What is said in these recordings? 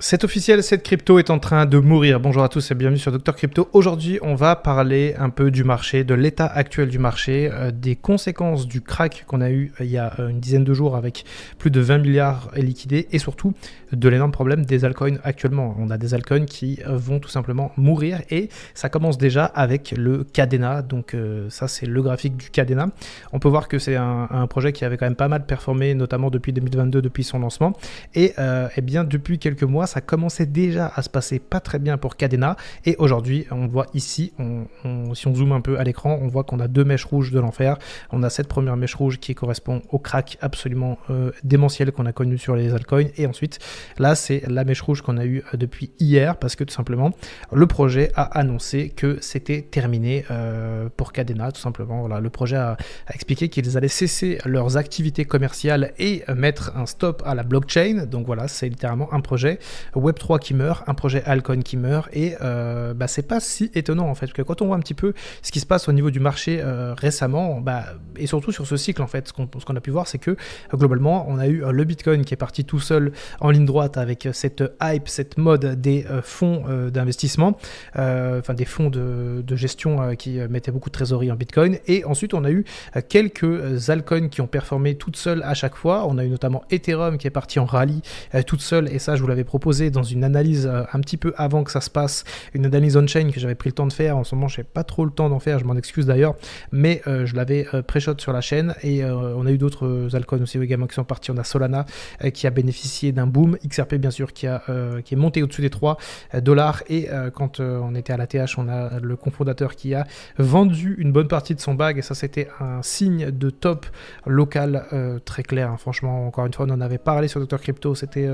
C'est officiel, cette crypto est en train de mourir. Bonjour à tous et bienvenue sur Dr Crypto. Aujourd'hui, on va parler un peu du marché, de l'état actuel du marché, des conséquences du crack qu'on a eu il y a une dizaine de jours avec plus de 20 milliards liquidés et surtout de l'énorme problème des altcoins actuellement. On a des altcoins qui vont tout simplement mourir et ça commence déjà avec le Kadena. Donc ça, c'est le graphique du Kadena. On peut voir que c'est un projet qui avait quand même pas mal performé, notamment depuis 2022, depuis son lancement. Et bien depuis quelques mois, ça commençait déjà à se passer pas très bien pour Kadena. Et aujourd'hui, on voit ici, si on zoome un peu à l'écran, on voit qu'on a deux mèches rouges de l'enfer. On a cette première mèche rouge qui correspond au crack absolument démentiel qu'on a connu sur les altcoins. Et ensuite, là, c'est la mèche rouge qu'on a eue depuis hier parce que tout simplement, le projet a annoncé que c'était terminé pour Kadena. Tout simplement, voilà, le projet a expliqué qu'ils allaient cesser leurs activités commerciales et mettre un stop à la blockchain. Donc voilà, c'est littéralement un projet Web3 qui meurt, un projet altcoin qui meurt et c'est pas si étonnant en fait, parce que quand on voit un petit peu ce qui se passe au niveau du marché récemment, et surtout sur ce cycle en fait, ce qu'on a pu voir, c'est que globalement on a eu le Bitcoin qui est parti tout seul en ligne droite avec cette hype, cette mode des fonds d'investissement, des fonds de gestion qui mettaient beaucoup de trésorerie en Bitcoin, et ensuite on a eu quelques altcoins qui ont performé toutes seules à chaque fois. On a eu notamment Ethereum qui est parti en rallye toute seule, et ça je vous l'avais proposé dans une analyse un petit peu avant que ça se passe, une analyse on-chain que j'avais pris le temps de faire. En ce moment je n'ai pas trop le temps d'en faire, je m'en excuse d'ailleurs, mais je l'avais pré-shot sur la chaîne, et on a eu d'autres altcoins aussi également qui sont partis. On a Solana qui a bénéficié d'un boom, XRP bien sûr qui est monté au-dessus des $3, et quand on était à la TH, on a le cofondateur qui a vendu une bonne partie de son bag, et ça c'était un signe de top local très clair, hein. Franchement, encore une fois, on en avait parlé sur Dr Crypto, c'était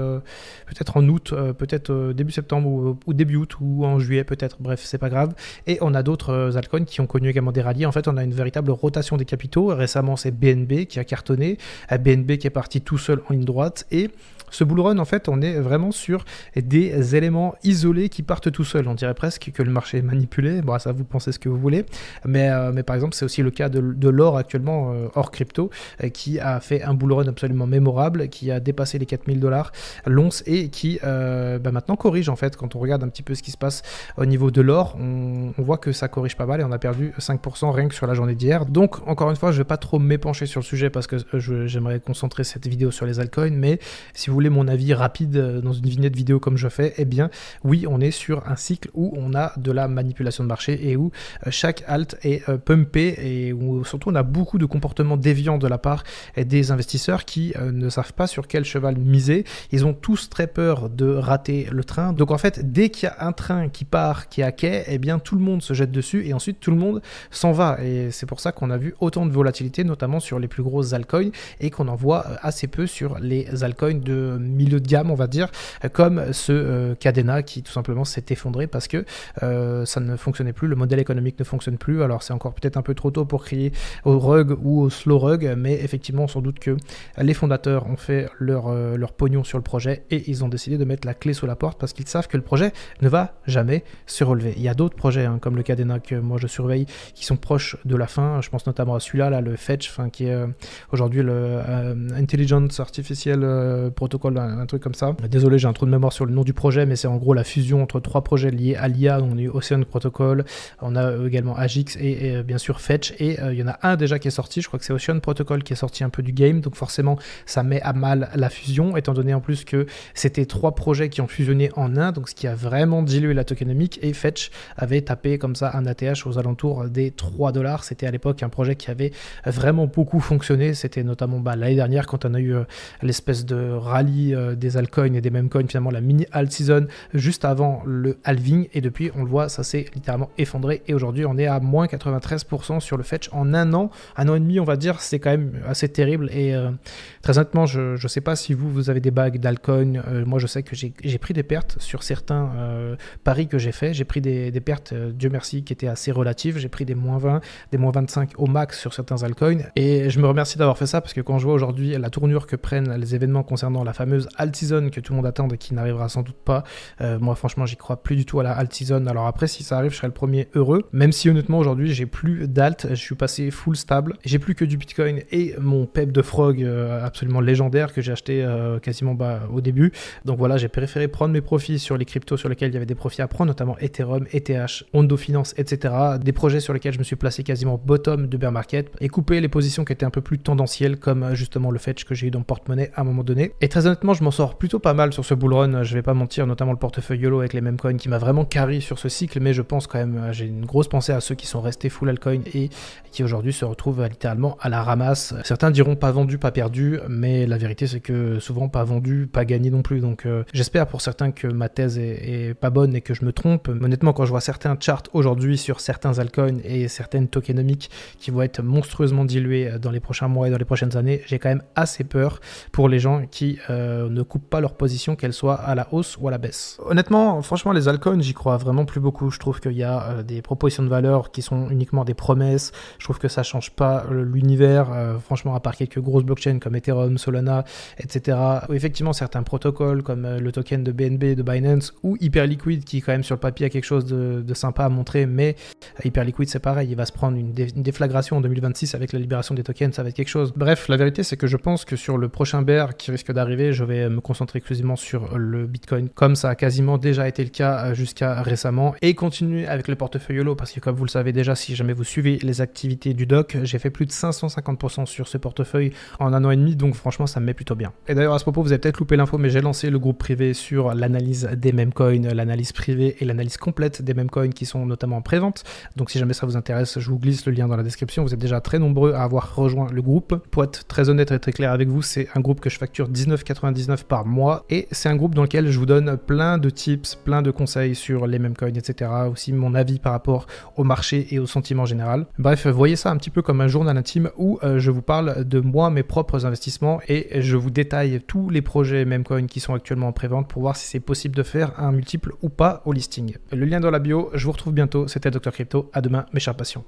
peut-être en août, peut-être début septembre ou début août ou en juillet peut-être, bref, c'est pas grave. Et on a d'autres altcoins qui ont connu également des rallyes. En fait, on a une véritable rotation des capitaux. Récemment, c'est BNB qui a cartonné, BNB qui est parti tout seul en ligne droite, et ce bull run, en fait, on est vraiment sur des éléments isolés qui partent tout seuls. On dirait presque que le marché est manipulé. Bon, ça, vous pensez ce que vous voulez. Mais par exemple, c'est aussi le cas de l'or actuellement, or crypto, qui a fait un bull run absolument mémorable, qui a dépassé les $4000 l'once et qui maintenant corrige, en fait. Quand on regarde un petit peu ce qui se passe au niveau de l'or, on voit que ça corrige pas mal et on a perdu 5% rien que sur la journée d'hier. Donc, encore une fois, je vais pas trop m'épancher sur le sujet parce que j'aimerais concentrer cette vidéo sur les altcoins, mais si vous voulez mon avis rapide dans une vignette vidéo comme je fais, eh bien oui, on est sur un cycle où on a de la manipulation de marché et où chaque alt est pumpé, et où surtout on a beaucoup de comportements déviants de la part des investisseurs qui ne savent pas sur quel cheval miser. Ils ont tous très peur de rater le train. Donc en fait, dès qu'il y a un train qui part, qui est à quai, eh bien tout le monde se jette dessus et ensuite tout le monde s'en va. Et c'est pour ça qu'on a vu autant de volatilité, notamment sur les plus grosses altcoins, et qu'on en voit assez peu sur les altcoins de milieu de gamme, on va dire, comme ce Kadena qui tout simplement s'est effondré parce que ça ne fonctionnait plus, le modèle économique ne fonctionne plus. Alors c'est encore peut-être un peu trop tôt pour crier au rug ou au slow rug, mais effectivement sans doute que les fondateurs ont fait leur pognon sur le projet et ils ont décidé de mettre la clé sous la porte parce qu'ils savent que le projet ne va jamais se relever. Il y a d'autres projets comme le Kadena que moi je surveille qui sont proches de la fin. Je pense notamment à celui-là, le Fetch, qui est aujourd'hui le Intelligence Artificial Protocol, un truc comme ça. Désolé, j'ai un trou de mémoire sur le nom du projet, mais c'est en gros la fusion entre trois projets liés à l'IA. On a eu Ocean Protocol, on a également Agix et bien sûr Fetch, et il y en a un déjà qui est sorti, je crois que c'est Ocean Protocol qui est sorti un peu du game, donc forcément ça met à mal la fusion, étant donné en plus que c'était trois projets qui ont fusionné en un, donc ce qui a vraiment dilué la tokenomique, et Fetch avait tapé comme ça un ATH aux alentours des $3. C'était à l'époque un projet qui avait vraiment beaucoup fonctionné. C'était notamment l'année dernière quand on a eu l'espèce de rallye des altcoins et des meme coins, finalement la mini alt season juste avant le halving, et depuis on le voit, ça s'est littéralement effondré, et aujourd'hui on est à moins 93% sur le Fetch en un an et demi, on va dire. C'est quand même assez terrible, et très honnêtement je sais pas si vous avez des bags d'altcoin. Moi je sais que j'ai pris des pertes sur certains paris que j'ai fait. J'ai pris des pertes, Dieu merci, qui étaient assez relatives. J'ai pris des moins 20, des moins 25 au max sur certains altcoins, et je me remercie d'avoir fait ça parce que quand je vois aujourd'hui la tournure que prennent les événements concernant la fameuse alt season que tout le monde attend et qui n'arrivera sans doute pas, moi franchement j'y crois plus du tout à la alt season. Alors après, si ça arrive, je serai le premier heureux, même si honnêtement aujourd'hui j'ai plus d'alt, je suis passé full stable, j'ai plus que du Bitcoin et mon PEP de Frog absolument légendaire que j'ai acheté quasiment au début. Donc voilà, j'ai préféré prendre mes profits sur les cryptos sur lesquels il y avait des profits à prendre, notamment Ethereum, ETH, Ondo Finance, etc. Des projets sur lesquels je me suis placé quasiment bottom de bear market et couper les positions qui étaient un peu plus tendancielles, comme justement le fetch que j'ai eu dans le porte-monnaie à un moment donné. Et très honnêtement, je m'en sors plutôt pas mal sur ce bull run, je vais pas mentir, notamment le portefeuille YOLO avec les mêmes coins qui m'a vraiment carry sur ce cycle, mais je pense quand même, j'ai une grosse pensée à ceux qui sont restés full altcoin et qui aujourd'hui se retrouvent littéralement à la ramasse. Certains diront pas vendu, pas perdu, mais la vérité c'est que souvent pas vendu, pas gagné non plus. Donc j'espère pour certains que ma thèse est pas bonne et que je me trompe. Honnêtement, quand je vois certains charts aujourd'hui sur certains altcoins et certaines tokenomiques qui vont être monstrueusement diluées dans les prochains mois et dans les prochaines années, j'ai quand même assez peur pour les gens qui ne coupent pas leur position, qu'elle soit à la hausse ou à la baisse. Honnêtement, franchement, les altcoins, j'y crois vraiment plus beaucoup. Je trouve qu'il y a des propositions de valeur qui sont uniquement des promesses. Je trouve que ça change pas l'univers, franchement, à part quelques grosses blockchains comme Ethereum, Solana, etc. Ou effectivement, certains protocoles comme le token de BNB, de Binance ou Hyperliquid qui, quand même, sur le papier a quelque chose de sympa à montrer, mais Hyperliquid, c'est pareil, il va se prendre une déflagration en 2026 avec la libération des tokens, ça va être quelque chose. Bref, la vérité, c'est que je pense que sur le prochain bear qui risque d'arriver, je vais me concentrer exclusivement sur le Bitcoin, comme ça a quasiment déjà été le cas jusqu'à récemment, et continuer avec le portefeuille YOLO, parce que comme vous le savez déjà, si jamais vous suivez les activités du doc, j'ai fait plus de 550% sur ce portefeuille en un an et demi, donc franchement ça me met plutôt bien. Et d'ailleurs à ce propos, vous avez peut-être loupé l'info, mais j'ai lancé le groupe privé sur l'analyse des meme coins, l'analyse privée et l'analyse complète des meme coins qui sont notamment en pré-vente. Donc si jamais ça vous intéresse, je vous glisse le lien dans la description. Vous êtes déjà très nombreux à avoir rejoint le groupe. Pour être très honnête et très clair avec vous, c'est un groupe que je facture 19,99 par mois et c'est un groupe dans lequel je vous donne plein de tips, plein de conseils sur les meme coins, etc. Aussi mon avis par rapport au marché et au sentiment général. Bref, voyez ça un petit peu comme un journal intime où je vous parle de moi, mes propres investissements et je vous détaille tous les projets meme coins qui sont actuellement en pré-vente pour voir si c'est possible de faire un multiple ou pas au listing. Le lien dans la bio, je vous retrouve bientôt, c'était Dr Crypto, à demain mes chers patients.